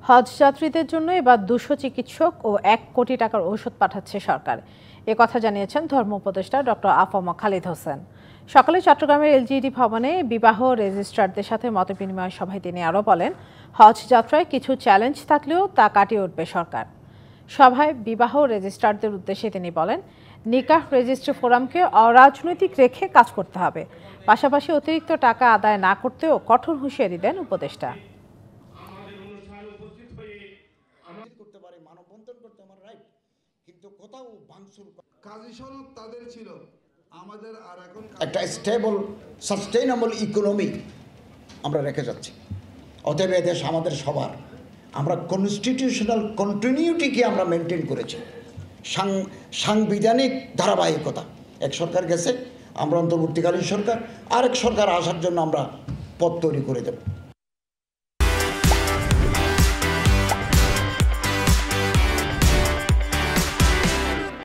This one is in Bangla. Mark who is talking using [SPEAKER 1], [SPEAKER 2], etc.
[SPEAKER 1] হজ যাত্রীদের জন্য এবার 200 চিকিৎসক ও 1 কোটি টাকার ঔষধ পাঠাচ্ছে সরকার। এ কথা জানিয়েছেন ধর্ম উপদেষ্টা ডক্টর আফম খালিদ হোসেন। সকালে চট্টগ্রামের এলজিইডি ভবনে বিবাহ রেজিস্ট্রারদের সাথে মতবিনিময় সভায় তিনি আরও বলেন, হজ যাত্রায় কিছু চ্যালেঞ্জ থাকলেও তা কাটিয়ে উঠবে সরকার। সভায় বিবাহ রেজিস্ট্রারদের উদ্দেশ্যে তিনি বলেন, নিকাহ রেজিস্ট্রি ফোরামকে অরাজনৈতিক রেখে কাজ করতে হবে। পাশাপাশি অতিরিক্ত টাকা আদায় না করতেও কঠোর হুঁশিয়ারি দেন উপদেষ্টা।
[SPEAKER 2] করতে পারে, মানববন্ধন করতে আমার রাইট, কিন্তু কোথাও ভাঙচুর
[SPEAKER 3] কাজী সনদ তাদের ছিল, আমাদের আর এখন
[SPEAKER 2] একটা স্টেবল সাস্টেইনেবল ইকোনমি আমরা রেখে যাচ্ছি। অতএব এদেশ আমাদের সবার, আমরা কনস্টিটিউশনাল কন্টিনিউটিকে আমরা মেনটেন করেছি, সাংবিধানিক ধারাবাহিকতা। এক সরকার গেছে, আমরা অন্তর্বর্তীকালীন সরকার, আরেক সরকার আসার জন্য আমরা পথ তৈরি করে দেব।